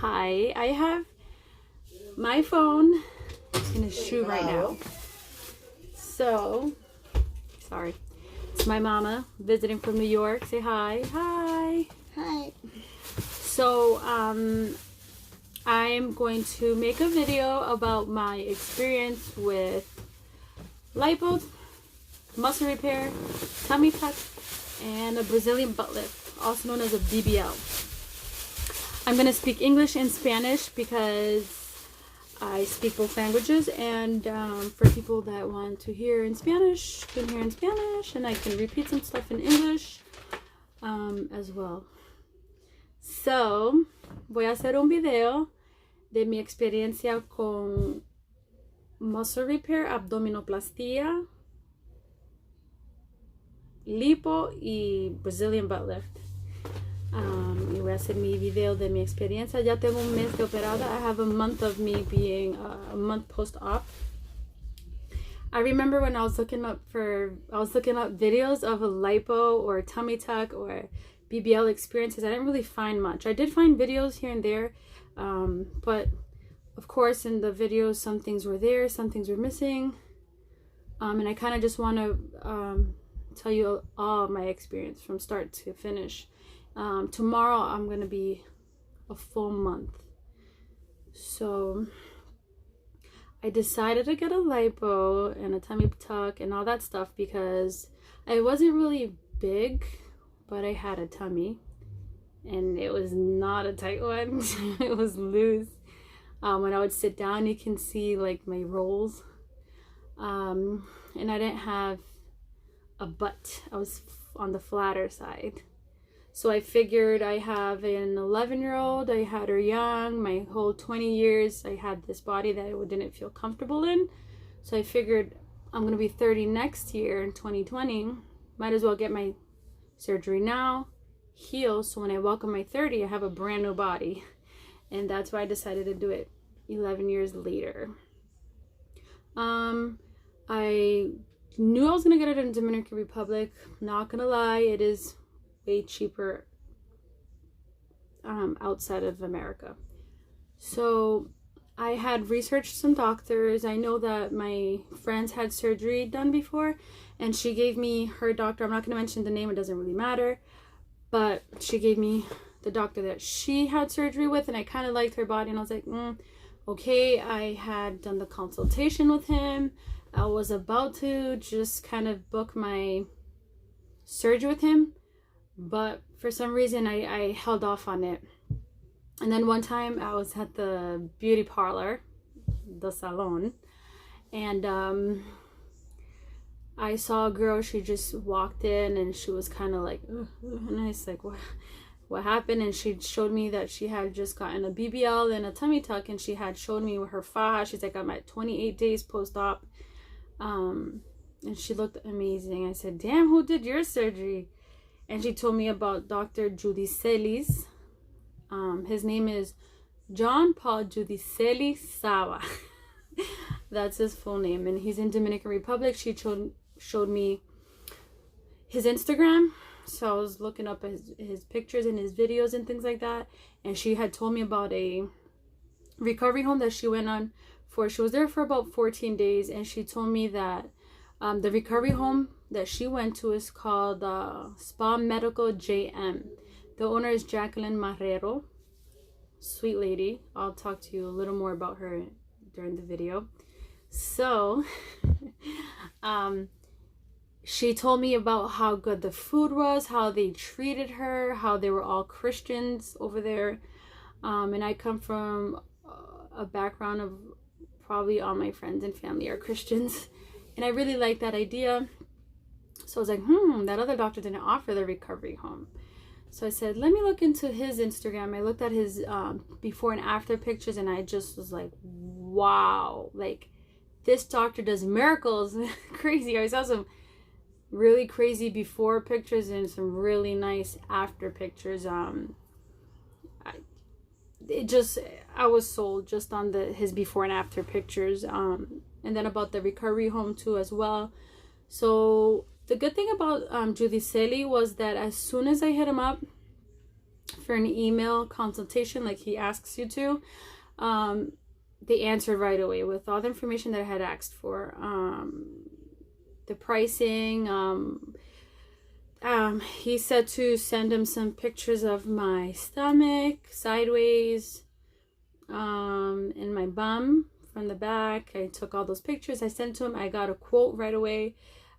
Hi, I have my phone in a shoe right now. So, sorry. It's my mama visiting from New York. Say hi. Hi. Hi. So, I am going to make a video about my experience with lipo, muscle repair, tummy tuck, and a Brazilian butt lift, also known as a BBL. I'm going to speak English and Spanish because I speak both languages, and for people that want to hear in Spanish, can hear in Spanish, and I can repeat some stuff in English as well. So, voy a hacer un video de mi experiencia con muscle repair, abdominoplastia, lipo y Brazilian butt lift. Y voy a hacer mi video de mi experiencia. Ya tengo un mes de operada. I have a month of me being a month post-op. I remember when I was looking up videos of a lipo or tummy tuck or BBL experiences. I didn't really find much. I did find videos here and there, but of course in the videos some things were there, some things were missing, and I kind of just want to tell you all my experience from start to finish. Tomorrow I'm gonna be a full month, so I decided to get a lipo and a tummy tuck and all that stuff because I wasn't really big, but I had a tummy and it was not a tight one. It was loose. When I would sit down, you can see like my rolls, and I didn't have a butt. I was on the flatter side. So I figured I have an 11-year-old, I had her young, my whole 20 years I had this body that I didn't feel comfortable in. So I figured I'm going to be 30 next year in 2020. Might as well get my surgery now, heal, so when I welcome my 30, I have a brand new body. And that's why I decided to do it 11 years later. I knew I was going to get it in Dominican Republic. Not going to lie, it is way cheaper outside of America. So I had researched some doctors. I know that my friends had surgery done before, and she gave me her doctor. I'm not going to mention the name, it doesn't really matter, but she gave me the doctor that she had surgery with, and I kind of liked her body, and I was like, okay. I had done the consultation with him. I was about to just kind of book my surgery with him, but for some reason I held off on it. And then one time I was at the beauty parlor, the salon, and I saw a girl. She just walked in and she was kind of like, and I was like, what happened? And she showed me that she had just gotten a BBL and a tummy tuck, and she had showed me her faja. She's like, I'm at 28 days post-op, and she looked amazing. I said, damn, who did your surgery? And she told me about Dr. Judicelis. His name is John Paul Judicelli Sava. That's his full name, and he's in Dominican Republic. She showed me his Instagram, so I was looking up his pictures and his videos and things like that. And she had told me about a recovery home that she went on for. She was there for about 14 days, and she told me that the recovery home that she went to is called Spa Medical JM. The owner is Jacqueline Marrero. Sweet lady. I'll talk to you a little more about her during the video. So she told me about how good the food was, how they treated her, how they were all Christians over there. And I come from a background of probably all my friends and family are Christians. And I really like that idea. So I was like, that other doctor didn't offer the recovery home. So I said, let me look into his Instagram. I looked at his before and after pictures, and I just was like, wow, like this doctor does miracles. Crazy. I saw some really crazy before pictures and some really nice after pictures. I was sold just on his before and after pictures, and then about the recovery home too as well. So the good thing about Judicelli was that as soon as I hit him up, for an email consultation like he asks you to. They answered right away with all the information that I had asked for. The pricing. He said to send him some pictures of my stomach, sideways, and my bum from the back. I took all those pictures. I sent to him. I got a quote right away.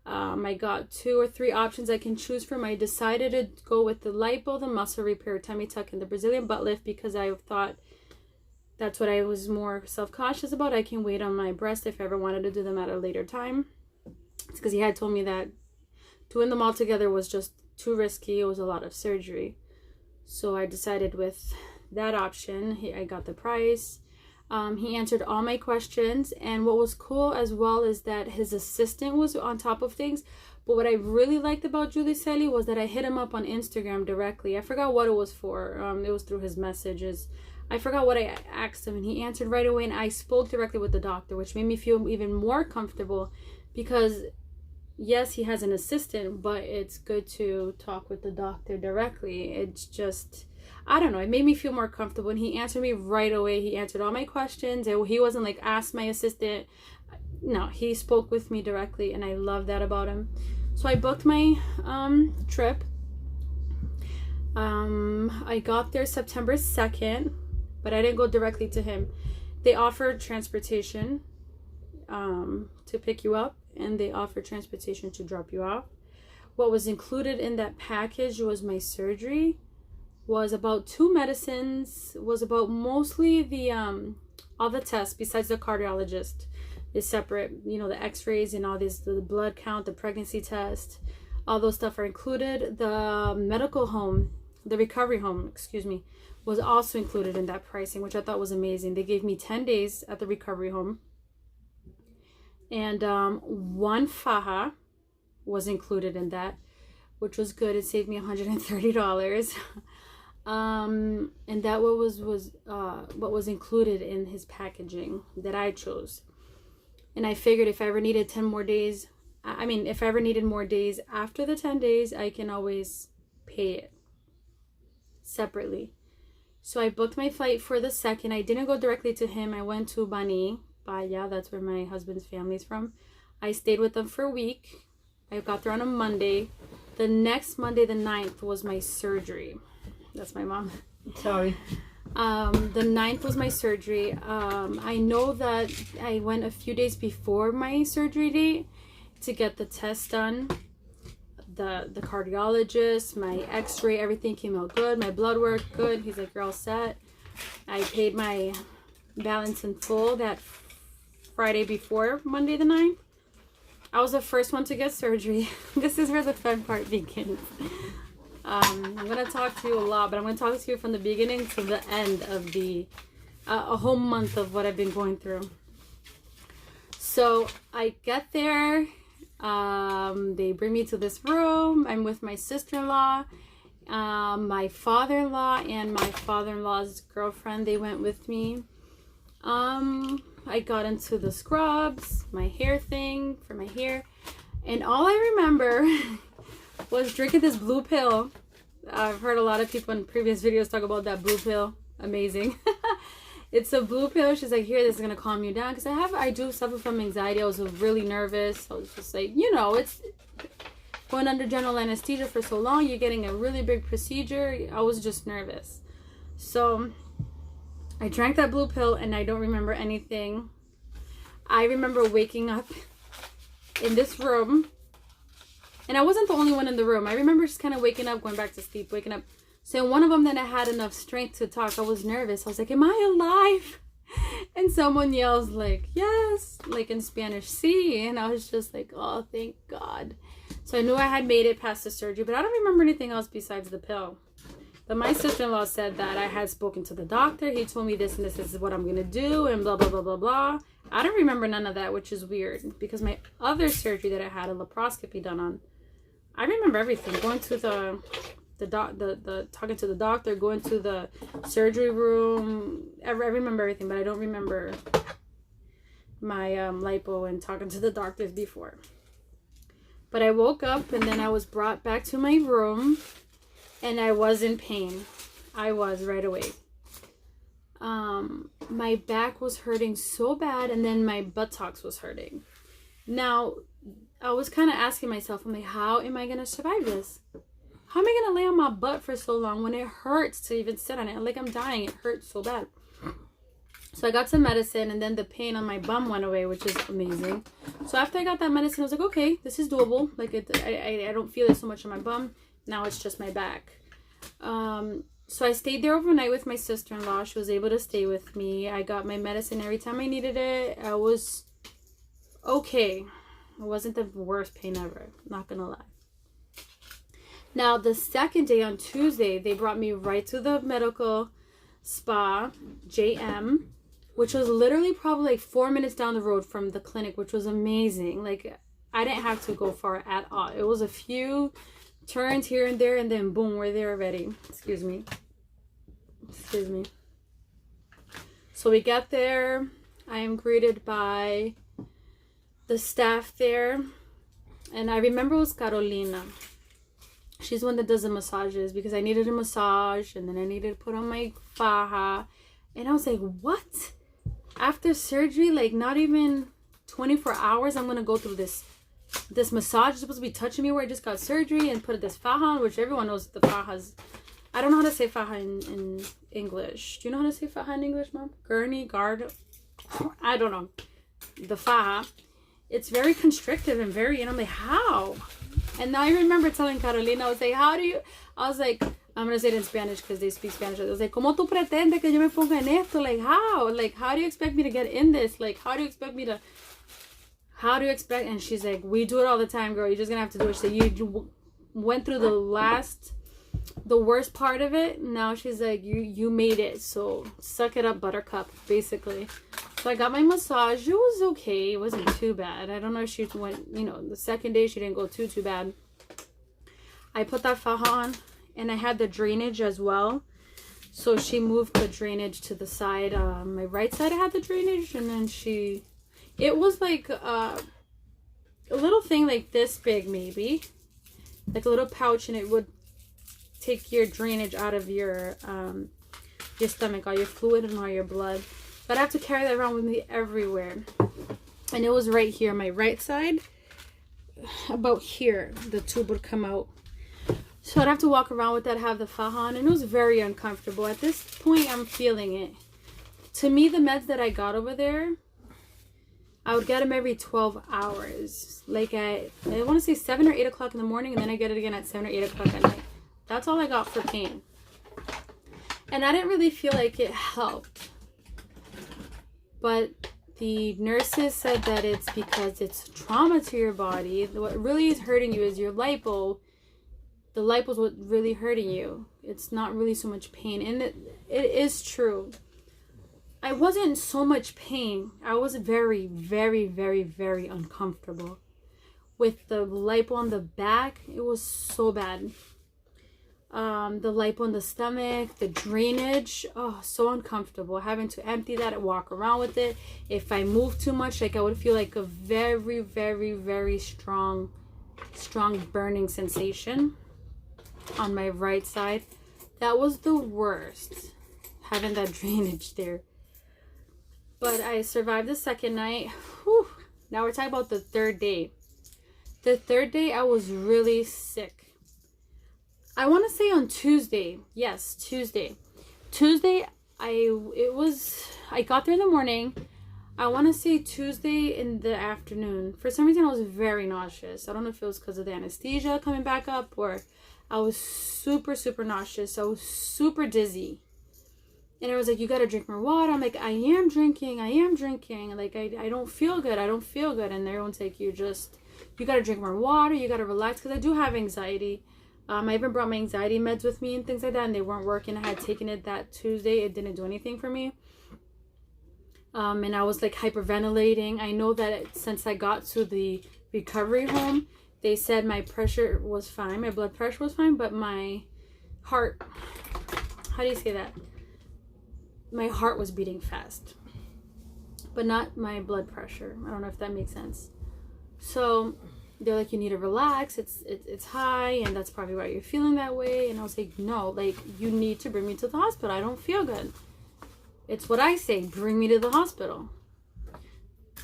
I got 2 or 3 options I can choose from. I decided to go with the lipo, the muscle repair, tummy tuck, and the Brazilian butt lift because I thought that's what I was more self-cautious about. I can wait on my breast if I ever wanted to do them at a later time. It's because he had told me that doing them all together was just too risky. It was a lot of surgery. So I decided with that option. I got the price. He answered all my questions. And what was cool as well is that his assistant was on top of things. But what I really liked about Giulicelli was that I hit him up on Instagram directly. I forgot what it was for. It was through his messages. I forgot what I asked him, and he answered right away. And I spoke directly with the doctor, which made me feel even more comfortable because yes, he has an assistant, but it's good to talk with the doctor directly. It's just, I don't know, it made me feel more comfortable. And he answered me right away. He answered all my questions. And he wasn't like, ask my assistant. No, he spoke with me directly, and I love that about him. So I booked my trip. I got there September 2nd, but I didn't go directly to him. They offered transportation to pick you up, and they offered transportation to drop you off. What was included in that package was my surgery, was about 2 medicines, was about mostly the all the tests besides the cardiologist is separate, you know, the x-rays and all this, the blood count, the pregnancy test, all those stuff are included. The medical home, the recovery home, excuse me, was also included in that pricing, which I thought was amazing. They gave me 10 days at the recovery home. And 1 faja was included in that, which was good. It saved me $130. And that what was included in his packaging that I chose. And I figured if I ever needed 10 more days, if I ever needed more days after the 10 days, I can always pay it separately. So I booked my flight for the 2nd. I didn't go directly to him. I went to Bani. Yeah, that's where my husband's family is from. I stayed with them for a week. I got there on a Monday. The next Monday, the 9th, was my surgery. That's my mom. Sorry. The 9th was my surgery. I know that I went a few days before my surgery date to get the test done. The cardiologist, my x-ray, everything came out good. My blood work, good. He's like, you're all set. I paid my balance in full that Friday before Monday the 9th. I was the first one to get surgery. This is where the fun part begins. I'm going to talk to you a lot, but I'm going to talk to you from the beginning to the end of the a whole month of what I've been going through. So I get there. They bring me to this room. I'm with my sister-in-law, my father-in-law, and my father-in-law's girlfriend. They went with me. I got into the scrubs, my hair thing for my hair, and all I remember was drinking this blue pill. I've heard a lot of people in previous videos talk about that blue pill. Amazing. It's a blue pill. She's like, here, this is gonna calm you down, because I do suffer from anxiety. I was really nervous. I was just like, you know, it's going under general anesthesia for so long. You're getting a really big procedure. I was just nervous. So I drank that blue pill, and I don't remember anything. I remember waking up in this room, and I wasn't the only one in the room. I remember just kind of waking up, going back to sleep, waking up. So one of them, then I had enough strength to talk. I was nervous. I was like, am I alive? And someone yells like, yes, like in Spanish, sí. And I was just like, oh, thank God. So I knew I had made it past the surgery, but I don't remember anything else besides the pill. But my sister-in-law said that I had spoken to the doctor. He told me this and this is what I'm going to do and blah, blah, blah, blah, blah. I don't remember none of that, which is weird, because my other surgery that I had a laparoscopy done on, I remember everything. Going to the talking to the doctor, going to the surgery room. I remember everything, but I don't remember my lipo and talking to the doctors before. But I woke up, and then I was brought back to my room, and I was in pain. I was right away. My back was hurting so bad, and then my buttocks was hurting. Now, I was kind of asking myself, I'm like, how am I going to survive this? How am I going to lay on my butt for so long when it hurts to even sit on it? Like, I'm dying. It hurts so bad. So I got some medicine, and then the pain on my bum went away, which is amazing. So after I got that medicine, I was like, okay, this is doable. Like, I don't feel it so much on my bum. Now it's just my back. So I stayed there overnight with my sister-in-law. She was able to stay with me. I got my medicine every time I needed it. I was okay. It wasn't the worst pain ever. Not gonna lie. Now, the second day on Tuesday, they brought me right to the medical spa, JM, which was literally probably like 4 minutes down the road from the clinic, which was amazing. Like, I didn't have to go far at all. It was a few turns here and there, and then boom, we're there already. Excuse me. So we got there. I am greeted by the staff there, and I remember it was Carolina. She's one that does the massages, because I needed a massage, and then I needed to put on my faja, and I was like, what? After surgery, like not even 24 hours, I'm gonna go through this massage is supposed to be touching me where I just got surgery, and put this faja on, which everyone knows the fajas. I don't know how to say faja in English. Do you know how to say faja in English, Mom? Gurney, guard? I don't know. The faja. It's very constrictive and very, and I'm like, how? And now I remember telling Carolina, I was like, I'm going to say it in Spanish because they speak Spanish. I was like, ¿Cómo tú pretendes que yo me ponga en esto? Like, how? Like, how do you expect me to get in this? Like, how do you expect? And she's like, we do it all the time, girl. You're just going to have to do it. So you went through the worst part of it. Now she's like, you made it. So suck it up, buttercup, basically. So I got my massage. It was okay. It wasn't too bad. I don't know if she went, the second day she didn't go too bad. I put that faja on, and I had the drainage as well. So she moved the drainage to the side. My right side I had the drainage, and then it was like a little thing like this big, maybe. Like a little pouch, and it would take your drainage out of your stomach, all your fluid and all your blood. But I have to carry that around with me everywhere. And it was right here, my right side. About here, the tube would come out. So I'd have to walk around with that, have the faja on, and it was very uncomfortable. At this point, I'm feeling it. To me, the meds that I got over there, I would get them every 12 hours. Like I want to say 7 or 8 o'clock in the morning, and then I get it again at 7 or 8 o'clock at night. That's all I got for pain. And I didn't really feel like it helped. But the nurses said that it's because it's trauma to your body. What really is hurting you is your lipo. The lipo is what really hurting you. It's not really so much pain. And it is true. I wasn't in so much pain. I was very, very, very, very uncomfortable. With the lipo on the back, it was so bad. The lipo in the stomach, the drainage, so uncomfortable. Having to empty that and walk around with it. If I moved too much, like I would feel like a very, very, very strong burning sensation on my right side. That was the worst, having that drainage there. But I survived the second night. Whew. Now we're talking about the third day. The third day, I was really sick. I want to say on Tuesday. Yes, Tuesday. Tuesday, I got there in the morning. I want to say Tuesday in the afternoon. For some reason, I was very nauseous. I don't know if it was because of the anesthesia coming back up, or I was super, super nauseous. I was super dizzy. And it was like, you got to drink more water. I'm like, I am drinking. Like, I don't feel good. And everyone's like, you got to drink more water. You got to relax. Because I do have anxiety. I even brought my anxiety meds with me and things like that, and they weren't working. I had taken it that Tuesday. It didn't do anything for me. And I was like hyperventilating. I know that since I got to the recovery home, they said my pressure was fine. My blood pressure was fine, but my heart, how do you say that? My heart was beating fast, but not my blood pressure. I don't know if that makes sense. So they're like, you need to relax. It's high, and that's probably why you're feeling that way. And I was like, no, like, you need to bring me to the hospital. I don't feel good. It's what I say, bring me to the hospital.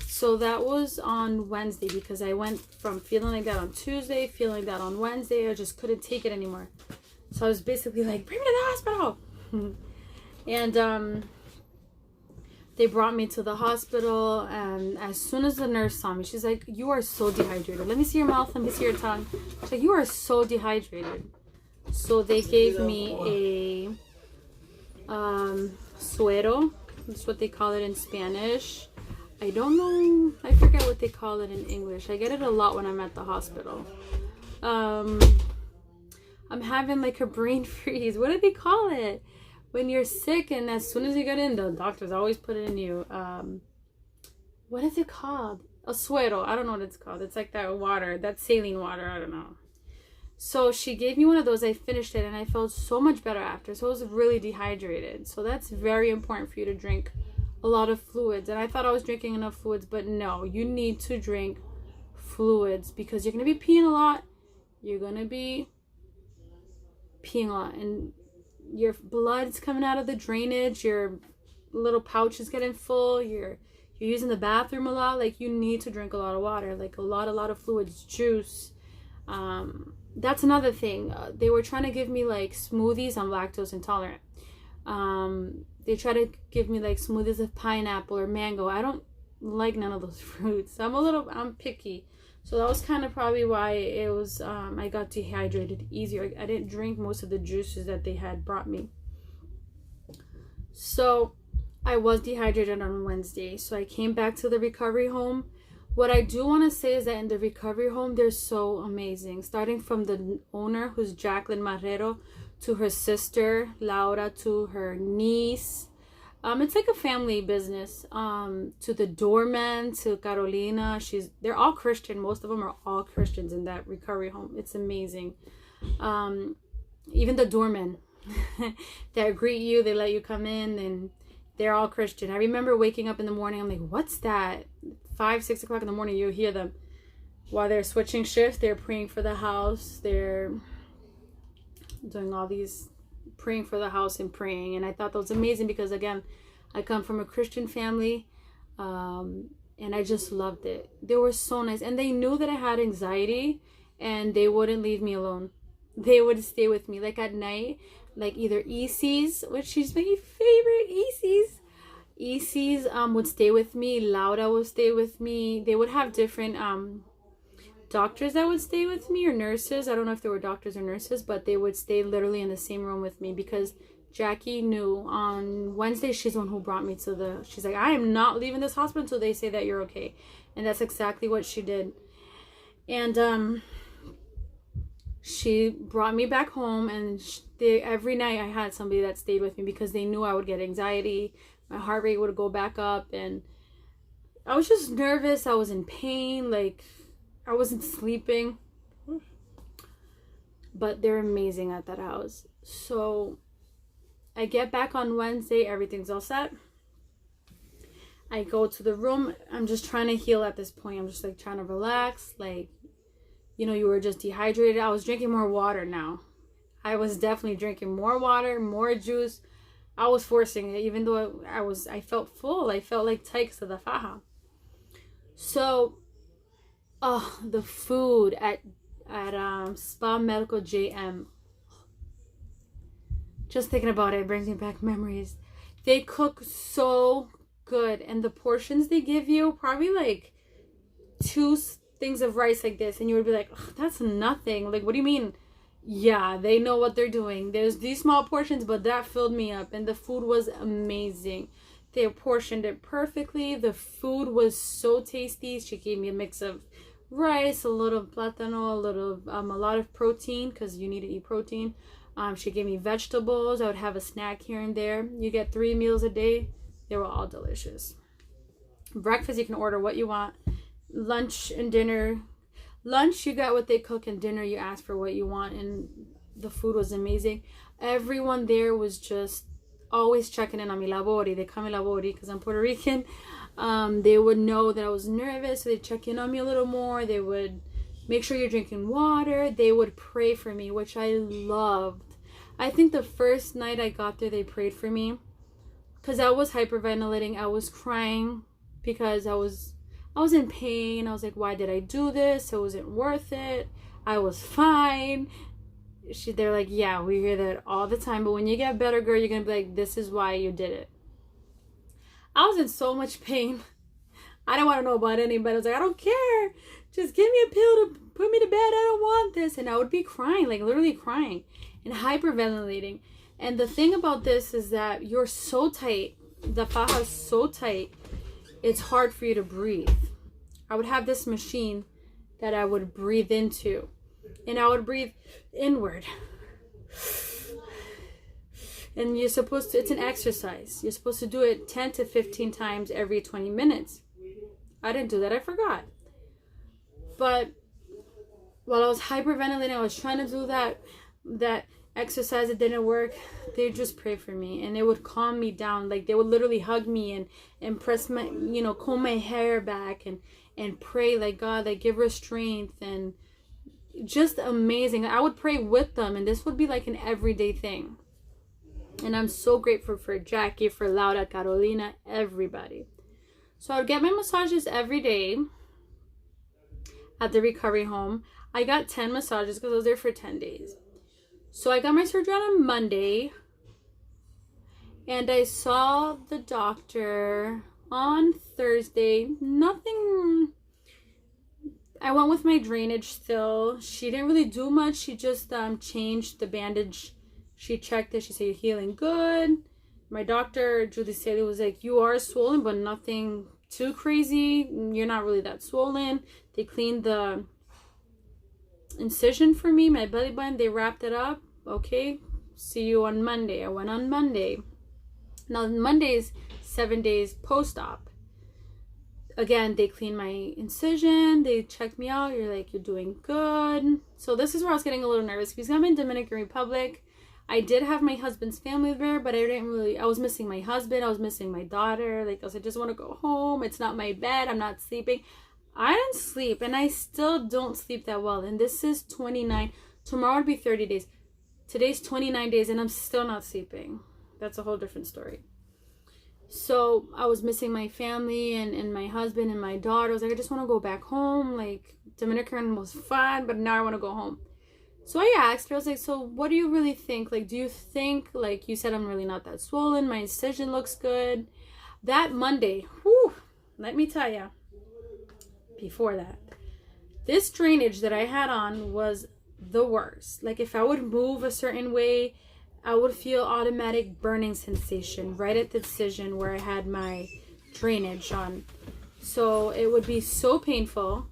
So that was on Wednesday, because I went from feeling like that on Tuesday, feeling that on Wednesday. I just couldn't take it anymore. So I was basically like, bring me to the hospital. And they brought me to the hospital, and as soon as the nurse saw me, she's like, you are so dehydrated. Let me see your mouth, let me see your tongue. She's like, you are so dehydrated. So they gave me a suero. That's what they call it in Spanish. I don't know, I forget what they call it in English. I get it a lot when I'm at the hospital. I'm having like a brain freeze. What do they call it? When you're sick and as soon as you get in, the doctors always put it in you. What is it called? A suero. I don't know what it's called. It's like that water, that saline water. I don't know. So she gave me one of those. I finished it and I felt so much better after. So I was really dehydrated. So that's very important for you to drink a lot of fluids. And I thought I was drinking enough fluids, but no, you need to drink fluids because you're going to be peeing a lot. You're going to be peeing a lot. And your blood's coming out of the drainage, your little pouch is getting full, you're using the bathroom a lot. Like, you need to drink a lot of water, like a lot of fluids, juice. That's another thing. They were trying to give me like smoothies. I'm lactose intolerant. They try to give me like smoothies of pineapple or mango. I don't like none of those fruits. I'm picky. So that was kind of probably why it was, I got dehydrated easier. I didn't drink most of the juices that they had brought me. So I was dehydrated on Wednesday. So I came back to the recovery home. What I do want to say is that in the recovery home, they're so amazing. Starting from the owner, who's Jacqueline Marrero, to her sister, Laura, to her niece. It's like a family business. To the doorman, to Carolina, they're all Christian. Most of them are all Christians in that recovery home. It's amazing. Even the doormen that greet you, they let you come in, and they're all Christian. I remember waking up in the morning, I'm like, what's that? 5, 6 o'clock in the morning, you hear them while they're switching shifts. They're praying for the house. They're doing all these, praying for the house and praying. And I thought that was amazing because, again, I come from a Christian family, and I just loved it. They were so nice, and they knew that I had anxiety, and they wouldn't leave me alone. They would stay with me, like at night, like either Isis, which she's my favorite, Isis would stay with me. Laura would stay with me. They would have different doctors that would stay with me, or nurses. I don't know if they were doctors or nurses, but they would stay literally in the same room with me because Jackie knew on Wednesday, she's the one who brought me she's like, I am not leaving this hospital until they say that you're okay. And that's exactly what she did. And she brought me back home, and every night I had somebody that stayed with me because they knew I would get anxiety. My heart rate would go back up, and I was just nervous. I was in pain. Like, I wasn't sleeping. But they're amazing at that house. So I get back on Wednesday. Everything's all set. I go to the room. I'm just trying to heal at this point. I'm just like trying to relax. Like, you were just dehydrated. I was drinking more water now. I was definitely drinking more water, more juice. I was forcing it, even though I felt full. I felt like Tikes of the faja. So, the food at Spa Medical JM. Just thinking about it brings me back memories. They cook so good, and the portions they give you, probably like 2 things of rice like this, and you would be like, that's nothing. Like, what do you mean? Yeah, they know what they're doing. There's these small portions, but that filled me up, and the food was amazing. They portioned it perfectly. The food was so tasty. She gave me a mix of rice, a little plátano, a lot of protein, because you need to eat protein. She gave me vegetables. I would have a snack here and there. You get 3 meals a day. They were all delicious. Breakfast, you can order what you want. Lunch and dinner. Lunch, you got what they cook, and dinner, you ask for what you want, and the food was amazing. Everyone there was just always checking in on me. Labori, they call me Labori because I'm Puerto Rican. They would know that I was nervous, so they'd check in on me a little more. They would, make sure you're drinking water. They would pray for me, which I loved. I think the first night I got there, they prayed for me because I was hyperventilating. I was crying because I was in pain. I was like, why did I do this? It wasn't worth it. I was fine. They're like, yeah, we hear that all the time. But when you get better, girl, you're going to be like, this is why you did it. I was in so much pain. I don't want to know about anybody. I was like, I don't care. Just give me a pill to put me to bed. I don't want this. And I would be crying, like literally crying and hyperventilating. And the thing about this is that you're so tight. The faja is so tight. It's hard for you to breathe. I would have this machine that I would breathe into. And I would breathe inward. And you're supposed to, it's an exercise. You're supposed to do it 10 to 15 times every 20 minutes. I didn't do that. I forgot. But while I was hyperventilating, I was trying to do that exercise. It didn't work. They just pray for me, and it would calm me down. Like they would literally hug me and press my, comb my hair back and pray like, God, like give her strength, and just amazing. I would pray with them, and this would be like an everyday thing. And I'm so grateful for Jackie, for Laura, Carolina, everybody. So I would get my massages every day at the recovery home. I got 10 massages because I was there for 10 days. So I got my surgery on a Monday. And I saw the doctor on Thursday. Nothing. I went with my drainage still. She didn't really do much. She just changed the bandage. She checked it. She said, you're healing good. My doctor, Judy Saley, was like, you are swollen, but nothing too crazy. You're not really that swollen. They cleaned the incision for me, my belly button. They wrapped it up. Okay, see you on Monday. I went on Monday. Now, Monday's 7 days post-op. Again, they cleaned my incision. They checked me out. You're like, you're doing good. So this is where I was getting a little nervous because I'm in Dominican Republic. I did have my husband's family there, but I was missing my husband. I was missing my daughter. Like, I just want to go home. It's not my bed. I'm not sleeping. I didn't sleep, and I still don't sleep that well. And this is 29. Tomorrow would be 30 days. Today's 29 days, and I'm still not sleeping. That's a whole different story. So I was missing my family and my husband and my daughter. I was like, I just want to go back home. Like, Dominican was fun, but now I want to go home. So I asked her, I was like, so what do you really think? Like, do you think, like you said, I'm really not that swollen. My incision looks good. That Monday, whew, let me tell you, before that, this drainage that I had on was the worst. Like, if I would move a certain way, I would feel automatic burning sensation right at the incision where I had my drainage on. So it would be so painful.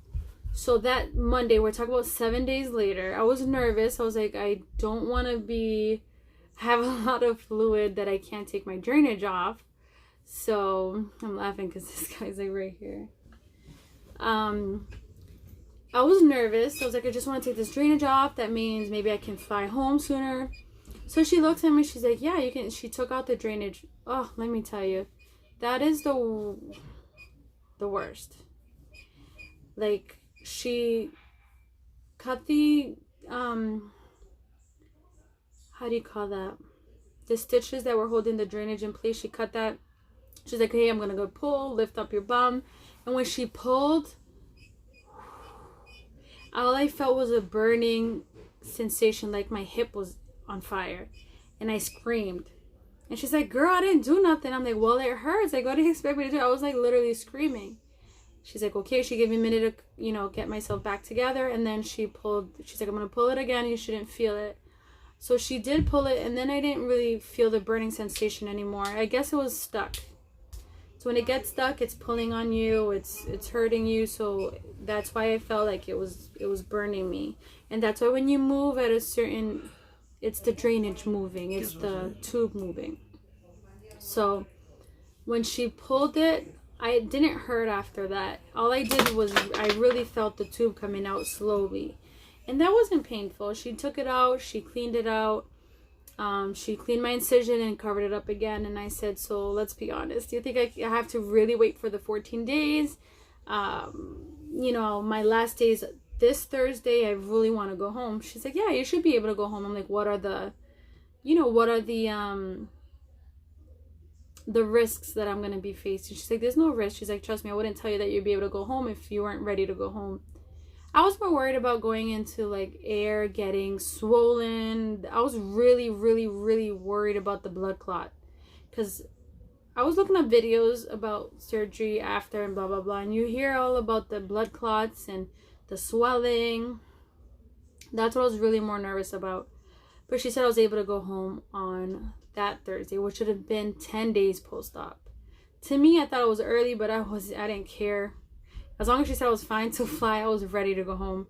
So that Monday, we're talking about 7 days later, I was nervous. I was like, I don't want to have a lot of fluid that I can't take my drainage off. So I'm laughing because this guy's like right here. I was nervous. I was like, I just want to take this drainage off. That means maybe I can fly home sooner. So she looks at me. She's like, yeah, you can. She took out the drainage. Oh, let me tell you, that is the worst. Like, she cut the how do you call that, the stitches that were holding the drainage in place. She cut that. She's like, hey, I'm gonna go pull, lift up your bum. And when she pulled, all I felt was a burning sensation, like my hip was on fire, and I screamed. And she's like, girl, I didn't do nothing. I'm like, well, it hurts. Like, what do you expect me to do? I was like literally screaming. She's like, okay. She gave me a minute to, get myself back together. And then she pulled, she's like, I'm going to pull it again. You shouldn't feel it. So she did pull it. And then I didn't really feel the burning sensation anymore. I guess it was stuck. So when it gets stuck, it's pulling on you. It's hurting you. So that's why I felt like it was burning me. And that's why when you move at a certain, it's the drainage moving. It's the tube moving. So when she pulled it, I didn't hurt after that. All I did was I really felt the tube coming out slowly. And that wasn't painful. She took it out. She cleaned it out. She cleaned my incision and covered it up again. And I said, so let's be honest. Do you think I have to really wait for the 14 days? My last days this Thursday I really want to go home. She's like, yeah, you should be able to go home. I'm like, what are the risks that I'm gonna be facing? She's like, there's no risk. She's like, trust me, I wouldn't tell you that you'd be able to go home if you weren't ready to go home. I was more worried about going into like air getting swollen. I was really, really, really worried about the blood clot, because I was looking up videos about surgery after and blah blah blah, and you hear all about the blood clots and the swelling. That's what I was really more nervous about. But she said I was able to go home on that Thursday, which should have been 10 days post-op. To me, I thought it was early, but I didn't care. As long as she said I was fine to fly, I was ready to go home.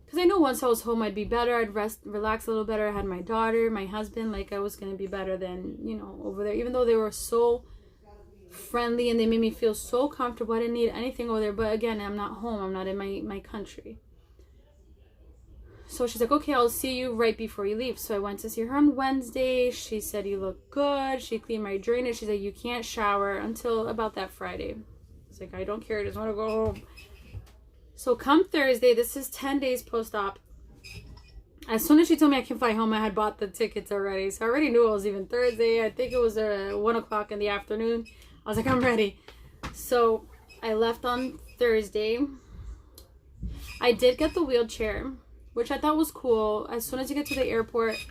Because I know once I was home, I'd be better. I'd relax a little better. I had my daughter, my husband. Like, I was going to be better than, over there. Even though they were so friendly and they made me feel so comfortable. I didn't need anything over there. But again, I'm not home. I'm not in my country. So she's like, okay, I'll see you right before you leave. So I went to see her on Wednesday. She said, you look good. She cleaned my drainage. She said, you can't shower until about that Friday. I was like, I don't care. I just want to go home. So come Thursday, this is 10 days post-op. As soon as she told me I can fly home, I had bought the tickets already. So I already knew it was even Thursday. I think it was 1 o'clock in the afternoon. I was like, I'm ready. So I left on Thursday. I did get the wheelchair, which I thought was cool. As soon as you get to the airport,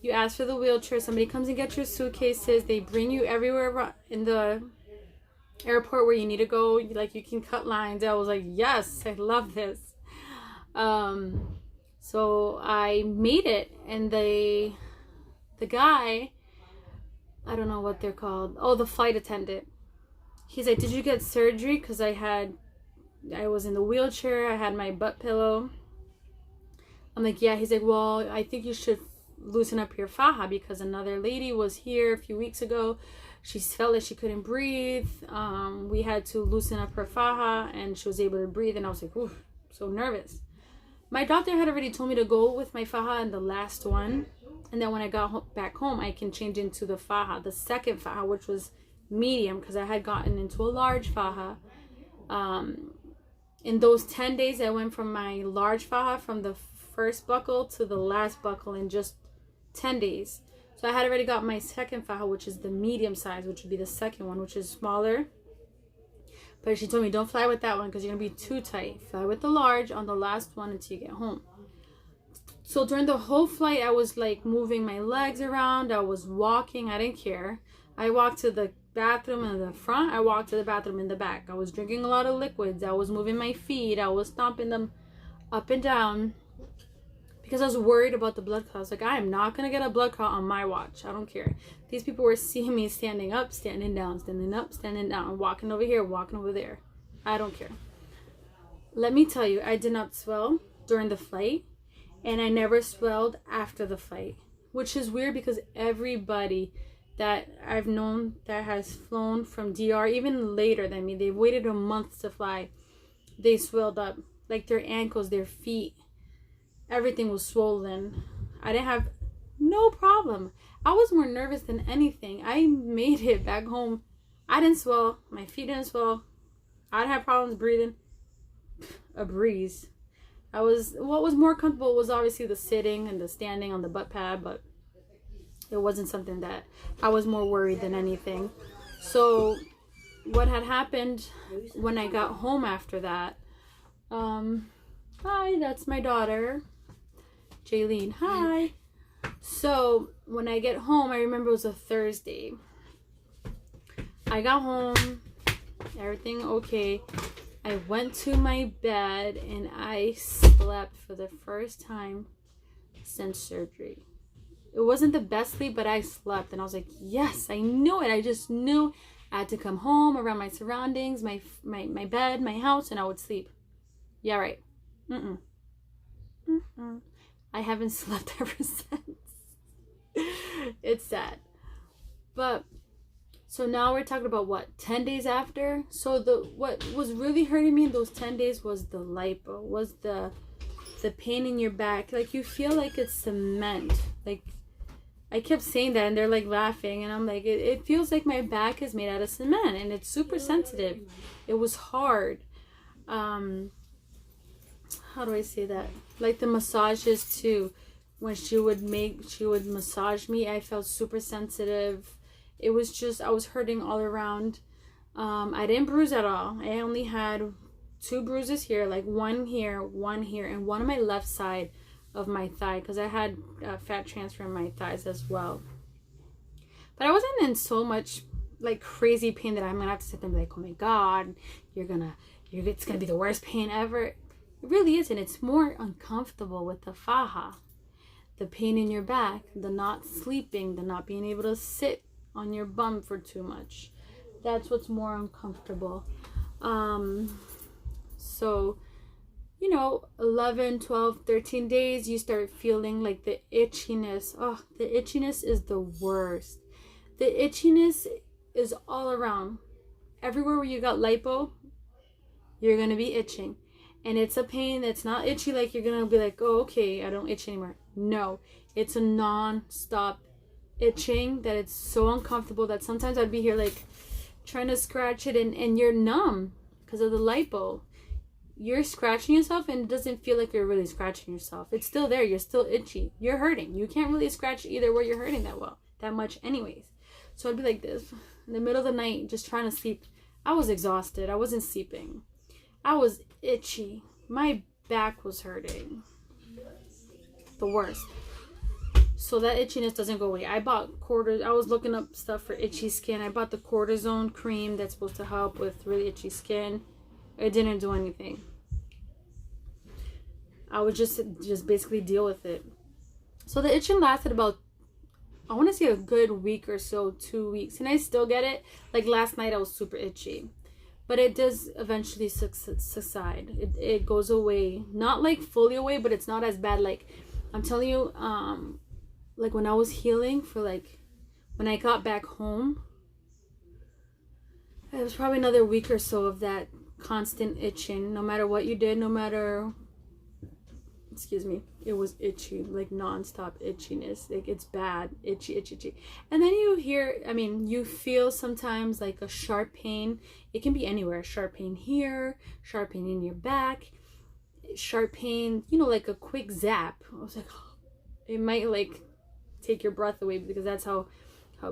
you ask for the wheelchair. Somebody comes and gets your suitcases. They bring you everywhere in the airport where you need to go. Like, you can cut lines. I was like, yes, I love this. So I made it, and the guy, I don't know what they're called. Oh, the flight attendant. He's like, did you get surgery? Because I was in the wheelchair. I had my butt pillow. I'm like, yeah. He's like, well, I think you should loosen up your faja, because another lady was here a few weeks ago. She felt like she couldn't breathe. We had to loosen up her faja, and she was able to breathe. And I was like, ooh, so nervous. My doctor had already told me to go with my faja in the last one. And then when I got back home, I can change into the faja, the second faja, which was medium, because I had gotten into a large faja. In those 10 days, I went from my large faja, from the first buckle to the last buckle, in just 10 days. So I had already got my second faja, which is the medium size, which would be the second one, which is smaller. But she told me, don't fly with that one because you're going to be too tight. Fly with the large on the last one until you get home. So during the whole flight, I was like moving my legs around. I was walking. I didn't care. I walked to the bathroom in the front. I walked to the bathroom in the back. I was drinking a lot of liquids. I was moving my feet. I was stomping them up and down, because I was worried about the blood clot. I was like, I am not going to get a blood clot on my watch. I don't care. These people were seeing me standing up, standing down, standing up, standing down, walking over here, walking over there. I don't care. Let me tell you, I did not swell during the flight, and I never swelled after the flight, which is weird, because everybody that I've known that has flown from DR, even later than me, they waited a month to fly, they swelled up. Like their ankles, their feet, everything was swollen. I didn't have no problem. I was more nervous than anything. I made it back home. I didn't swell. My feet didn't swell. I didn't have problems breathing. A breeze. What was more comfortable was obviously the sitting and the standing on the butt pad, but it wasn't something that I was more worried than anything. So what had happened when I got home after that, hi, that's my daughter, Jaylene. Hi. So when I get home, I remember it was a Thursday. I got home, everything okay. I went to my bed and I slept for the first time since surgery. It wasn't the best sleep, but I slept, and I was like, yes, I knew it. I just knew I had to come home around my surroundings, my bed, my house, and I would sleep. Yeah, right. I haven't slept ever since. It's sad. But so now we're talking about what, 10 days after? So what was really hurting me in those 10 days was the lipo, was the pain in your back. Like, you feel like it's cement. Like, I kept saying that, and they're like laughing, and I'm like, it feels like my back is made out of cement, and it's super sensitive. It was hard. how do I say that? Like the massages too. When she would massage me, I felt super sensitive. It was just, I was hurting all around. I didn't bruise at all. I only had 2 bruises here, like one here, and one on my left side of my thigh, because I had fat transfer in my thighs as well. But I wasn't in so much like crazy pain that I'm gonna have to sit there and be like, oh my god, it's gonna be the worst pain ever. It really isn't. It's more uncomfortable with the faja, the pain in your back, the not sleeping, the not being able to sit on your bum for too much. That's what's more uncomfortable. So, 11, 12, 13 days, you start feeling like the itchiness. Oh, the itchiness is the worst. The itchiness is all around. Everywhere where you got lipo, you're going to be itching. And it's a pain that's not itchy like you're going to be like, oh, okay, I don't itch anymore. No, it's a non-stop itching that it's so uncomfortable that sometimes I'd be here like trying to scratch it and you're numb because of the lipo. You're scratching yourself and it doesn't feel like you're really scratching yourself. It's still there. You're still itchy. You're hurting. You can't really scratch either where you're hurting that much anyways. So I'd be like this in the middle of the night just trying to sleep. I was exhausted. I wasn't sleeping. I was itchy. My back was hurting. The worst. So that itchiness doesn't go away. I was looking up stuff for itchy skin. I bought the cortisone cream that's supposed to help with really itchy skin. It didn't do anything. I would just basically deal with it. So the itching lasted about, I want to say, a good week or so, 2 weeks. And I still get it. Like last night I was super itchy. But it does eventually subside. It goes away. Not like fully away, but it's not as bad. Like I'm telling you, like when I was healing for like, when I got back home, it was probably another week or so of that constant itching. No matter what you did, it was itchy, like non-stop itchiness. Like it's bad, itchy. And then you feel sometimes like a sharp pain. It can be anywhere. Sharp pain here, sharp pain in your back, sharp pain, like a quick zap. I was like, it might like take your breath away because that's how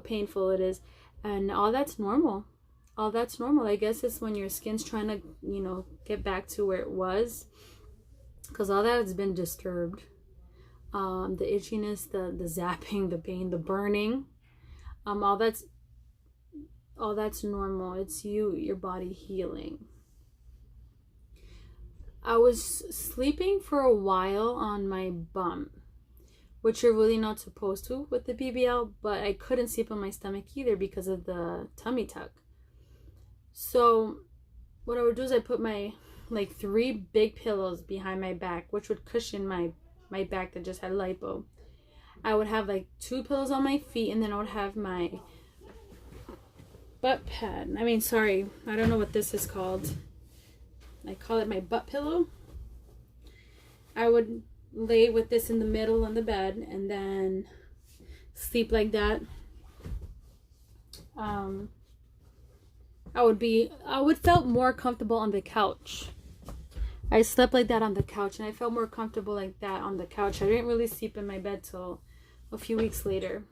painful it is. And all that's normal. I guess it's when your skin's trying to, get back to where it was, because all that has been disturbed. The itchiness, the zapping, the pain, the burning, all that's normal. It's your body healing. I was sleeping for a while on my bum, which you're really not supposed to with the BBL, but I couldn't sleep on my stomach either because of the tummy tuck. So what I would do is I put my 3 big pillows behind my back, which would cushion my back that just had lipo. I would have 2 pillows on my feet, and then I would have my butt pad. I don't know what this is called. I call it my butt pillow. I would lay with this in the middle on the bed and then sleep like that. I would felt more comfortable on the couch. I slept like that on the couch, and I felt more comfortable like that on the couch. I didn't really sleep in my bed till a few weeks later.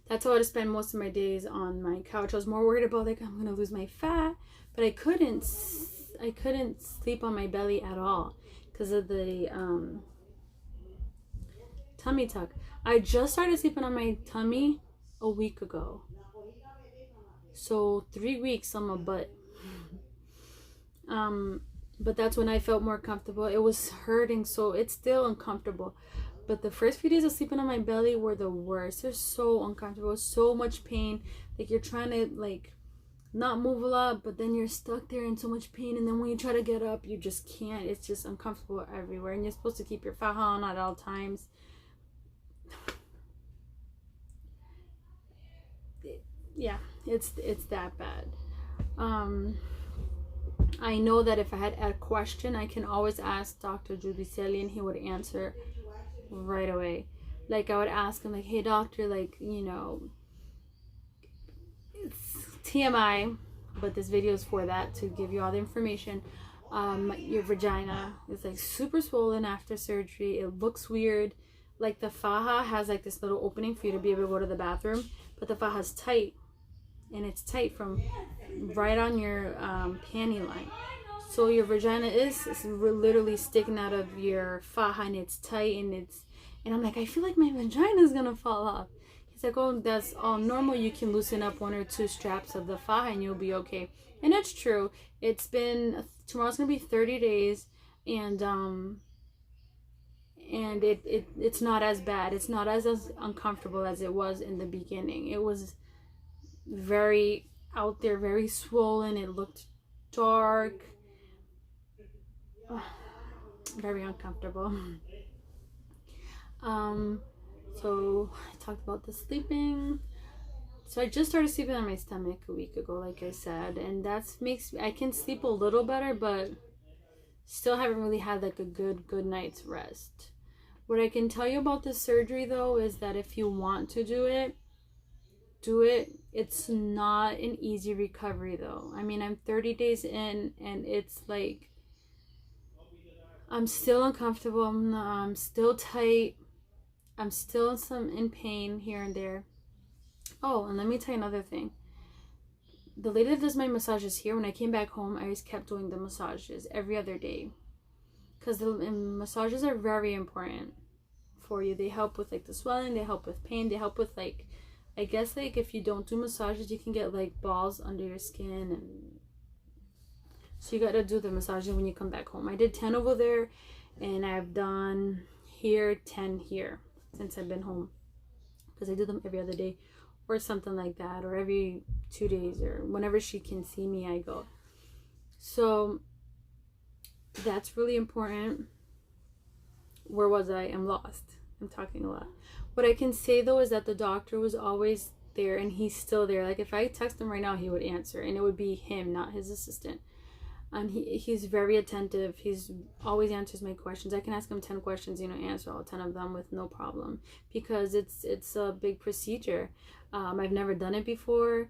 That's how I would spend most of my days, on my couch. I was more worried about I'm gonna lose my fat, but I couldn't sleep on my belly at all because of the tummy tuck. I just started sleeping on my tummy a week ago. So 3 weeks on my butt. But that's when I felt more comfortable. It was hurting, so it's still uncomfortable. But the first few days of sleeping on my belly were the worst. They're so uncomfortable, so much pain. Like you're trying to not move a lot, but then you're stuck there in so much pain. And then when you try to get up, you just can't. It's just uncomfortable everywhere. And you're supposed to keep your faja on at all times. Yeah, it's that bad. I know that if I had a question, I can always ask Dr. Giudicelli and he would answer right away. I would ask him hey doctor, it's TMI, but this video is for that, to give you all the information. your vagina is like super swollen after surgery. It looks weird. Like the faja has like this little opening for you to be able to go to the bathroom, but the faja is tight, and it's tight from right on your panty line. So your vagina is literally sticking out of your faja, and it's tight, and I'm like, I feel like my vagina is gonna fall off. He's like, oh, that's all normal. You can loosen up 1 or 2 straps of the faja and you'll be okay. And it's true. Tomorrow's gonna be 30 days, and it's not as bad. It's not as uncomfortable as it was in the beginning. It was very out there, very swollen. It looked dark, very uncomfortable. So I talked about the sleeping. So I just started sleeping on my stomach a week ago, like I said, and I can sleep a little better, but still haven't really had like a good night's rest. What I can tell you about this surgery though is that if you want to do it. It's not an easy recovery though. I mean, I'm 30 days in, and it's like I'm still uncomfortable. I'm still tight. I'm still in pain here and there. Oh, and let me tell you another thing. The lady that does my massages here, when I came back home, I just kept doing the massages every other day, because the massages are very important for you. They help with like the swelling, they help with pain, they help with like, I guess like if you don't do massages, you can get like balls under your skin, and so you got to do the massages when you come back home. I did 10 over there, and I've done here 10 here since I've been home, because I do them every other day or something like that, or every 2 days, or whenever she can see me, I go. So that's really important. Where was I? I'm lost. I'm talking a lot. What I can say though is that the doctor was always there, and he's still there. Like if I text him right now, he would answer, and it would be him, not his assistant. And he's very attentive. He's always answers my questions. I can ask him 10 questions, answer all 10 of them with no problem, because it's a big procedure. I've never done it before.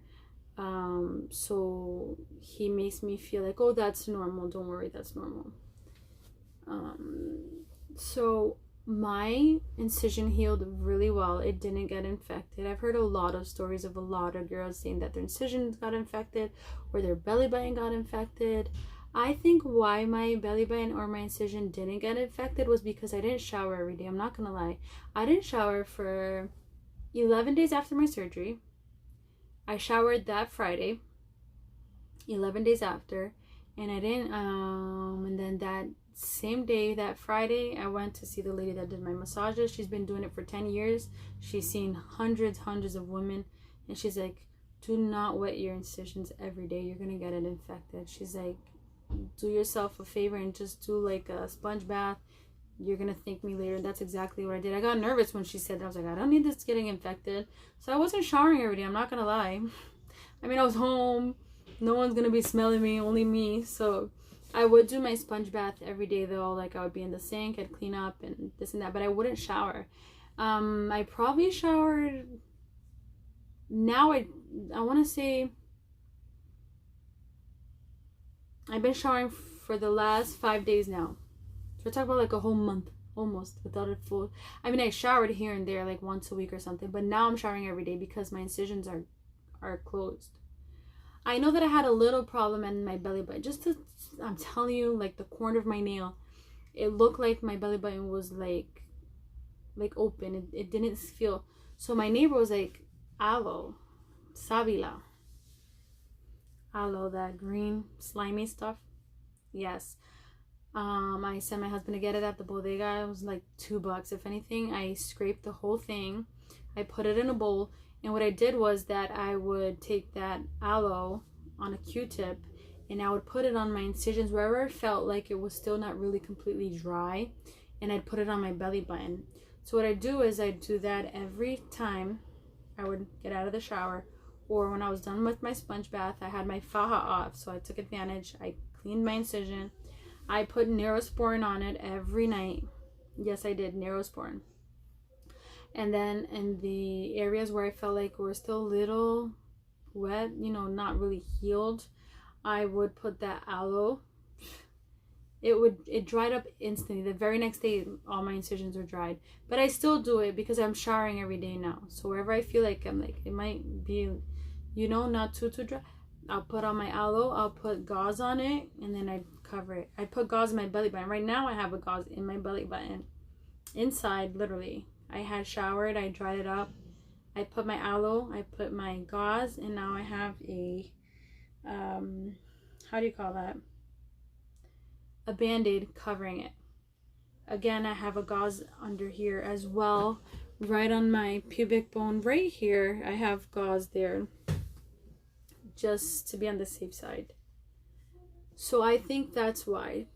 So he makes me feel like, oh, that's normal. Don't worry, that's normal. So my incision healed really well. It didn't get infected. I've heard a lot of stories of a lot of girls saying that their incisions got infected or their belly button got infected. I think why my belly button or my incision didn't get infected was because I didn't shower every day. I'm not gonna lie. I didn't shower for 11 days after my surgery. I showered that Friday, 11 days after, and I didn't, and then that same day, that Friday, I went to see the lady that did my massages. She's been doing it for 10 years. She's seen hundreds of women, and she's like, do not wet your incisions every day. You're gonna get it infected. She's like, do yourself a favor and just do like a sponge bath. You're gonna thank me later. That's exactly what I did. I got nervous when she said that. I was like, I don't need this getting infected. So I wasn't showering every day, I'm not gonna lie. I mean, I was home. No one's gonna be smelling me, only me. So I would do my sponge bath every day though. Like I would be in the sink, I'd clean up and this and that, but I wouldn't shower. I probably showered, now I want to say I've been showering for the last 5 days now. So we're talking about like a whole month almost without a full, I mean, I showered here and there like once a week or something, but now I'm showering every day because my incisions are closed. I know that I had a little problem in my belly button. I'm telling you, like the corner of my nail, it looked like my belly button was like open. It didn't feel. So my neighbor was like, aloe, savila. Aloe, that green slimy stuff. Yes. I sent my husband to get it at the bodega. It was like $2. If anything, I scraped the whole thing. I put it in a bowl. And what I did was that I would take that aloe on a Q-tip and I would put it on my incisions wherever I felt like it was still not really completely dry, and I'd put it on my belly button. So what I do is I do that every time I would get out of the shower, or when I was done with my sponge bath. I had my faja off, so I took advantage. I cleaned my incision. I put Neurosporin on it every night. Yes, I did, Neurosporin. And then in the areas where I felt like were still a little wet, not really healed, I would put that aloe it dried up instantly. The very next day, all my incisions were dried. But I still do it because I'm showering every day now. So wherever I feel like I'm like, it might be, not too dry, I'll put on my aloe, I'll put gauze on it, and then I cover it. I put gauze in my belly button. Right now I have a gauze in my belly button. Inside, literally. I had showered, I dried it up. I put my aloe, I put my gauze, and now I have a, how do you call that? A band-aid covering it. Again, I have a gauze under here as well. Right on my pubic bone right here, I have gauze there, just to be on the safe side. So I think that's why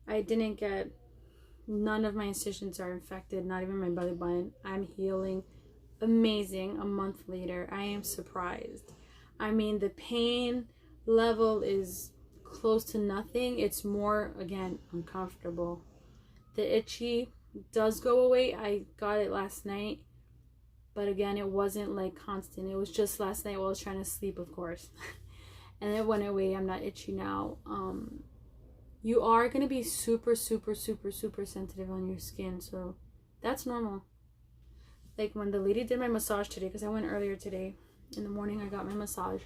I didn't get, none of my incisions are infected, not even my belly button. I'm healing amazing a month later. I am surprised. I mean, the pain level is close to nothing. It's more, again, uncomfortable. The itchy does go away. I got it last night, but again, it wasn't like constant. It was just last night while I was trying to sleep, of course. And it went away. I'm not itchy now. You are going to be super, super, super, super sensitive on your skin, so that's normal. Like when the lady did my massage today, because I went earlier today in the morning, I got my massage,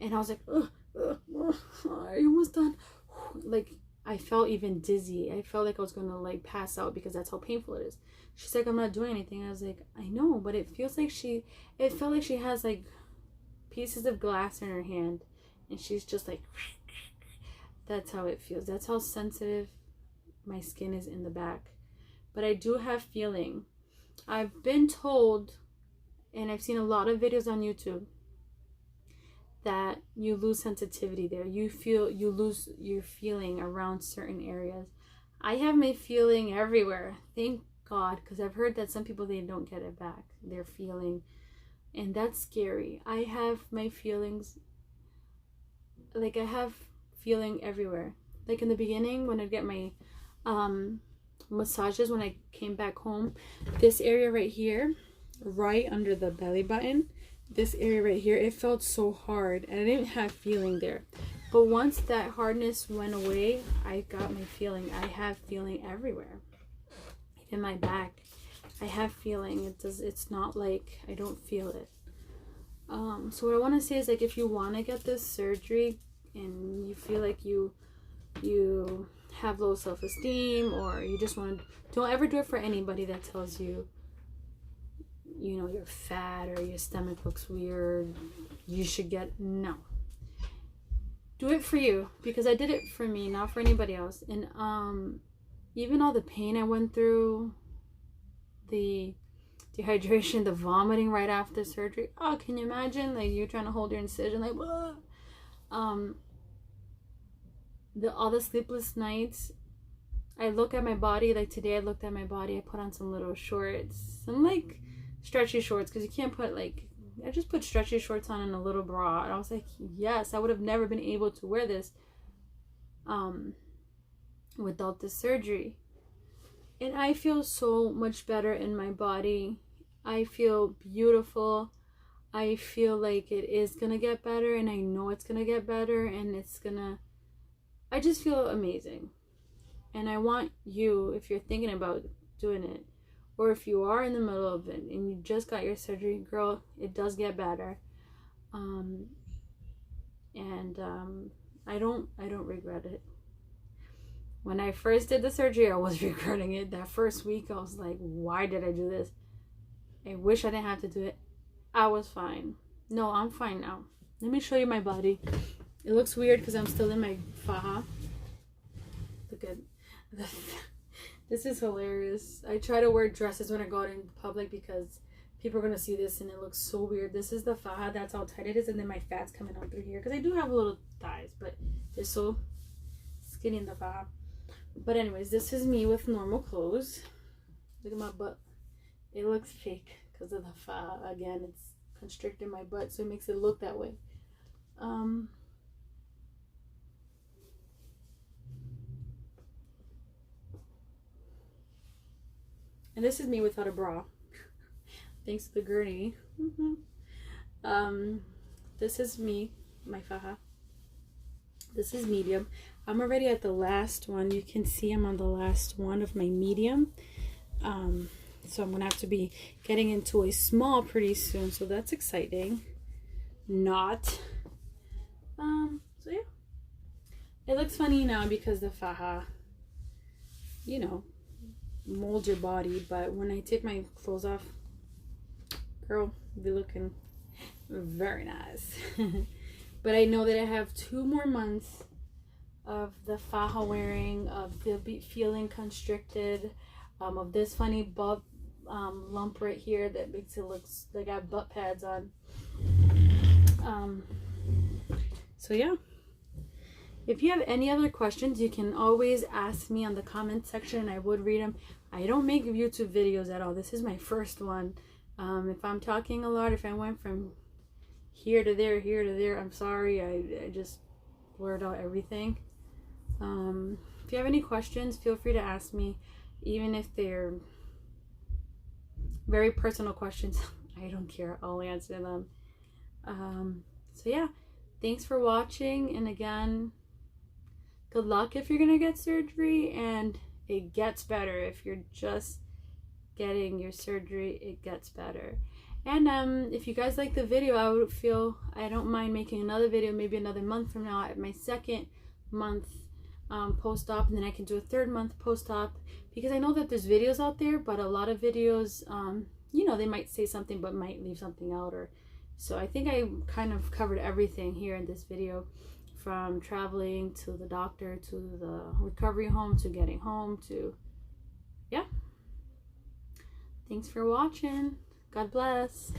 and I was like, are you almost done? Like, I felt even dizzy. I felt like I was gonna like pass out because that's how painful it is. She's like, I'm not doing anything. I was like, I know, but it felt like she has like pieces of glass in her hand, and she's just like, that's how it feels. That's how sensitive my skin is in the back. But I do have feeling. I've been told, and I've seen a lot of videos on YouTube, that you lose sensitivity there. You lose your feeling around certain areas. I have my feeling everywhere. Thank God, because I've heard that some people, they don't get it back, their feeling, and that's scary. I have my feelings, like I have feeling everywhere. Like in the beginning when I get my massages, when I came back home, this area right here, right under the belly button, this area right here, it felt so hard and I didn't have feeling there. But once that hardness went away, I got my feeling. I have feeling everywhere. Even my back, I have feeling. It's not like I don't feel it. So what I want to say is, like, if you want to get this surgery and you feel like you have low self-esteem, or you just want to, don't ever do it for anybody that tells you, you're fat or your stomach looks weird, you should get, no. Do it for you, because I did it for me, not for anybody else. And even all the pain I went through, the dehydration, the vomiting right after surgery, oh, can you imagine? Like, you're trying to hold your incision, like, whoa. All the sleepless nights, I look at my body, like today I looked at my body, I put on some little shorts, some like stretchy shorts, because you can't put, like, I just put stretchy shorts on and a little bra, and I was like, yes, I would have never been able to wear this without the surgery. And I feel so much better in my body. I feel beautiful. I feel like it is gonna get better, and I know it's gonna get better, and I just feel amazing. And I want you, if you're thinking about doing it, or if you are in the middle of it and you just got your surgery, girl, it does get better. I don't regret it. When I first did the surgery, I was regretting it. That first week, I was like, why did I do this? I wish I didn't have to do it. I was fine. No, I'm fine now. Let me show you my body. It looks weird because I'm still in my faja. Look at this is hilarious. I try to wear dresses when I go out in public because people are going to see this and it looks so weird. This is the faja. That's how tight it is. And then my fat's coming out through here. Because I do have little thighs, but they're so skinny in the faja. But anyways, this is me with normal clothes. Look at my butt. It looks fake because of the faja. Again, it's constricting my butt, so it makes it look that way. And this is me without a bra. Thanks to the gurney. This is me, my faja. This is medium. I'm already at the last one. You can see I'm on the last one of my medium. So I'm gonna have to be getting into a small pretty soon, so that's exciting. Not. So yeah. It looks funny now because the faja, you know, molds your body, but when I take my clothes off, girl, be looking very nice. But I know that I have 2 more months of the faja wearing, of the feeling constricted, of this funny butt lump right here that makes it look like I have butt pads on. So yeah. If you have any other questions, you can always ask me on the comment section and I would read them. I don't make YouTube videos at all. This is my first one. If I'm talking a lot, if I went from here to there, I'm sorry. I just blurred out everything. If you have any questions, feel free to ask me, even if they're very personal questions. I don't care. I'll answer them. So yeah, thanks for watching, and again, good luck if you're gonna get surgery, and it gets better if you're just getting your surgery. It gets better. And if you guys like the video, I don't mind making another video, maybe another month from now, at my 2nd month post-op, and then I can do a 3rd month post-op, because I know that there's videos out there, but a lot of videos, you know, they might say something but might leave something out, or so I think I kind of covered everything here in this video, from traveling to the doctor to the recovery home to getting home to, yeah. Thanks for watching. God bless.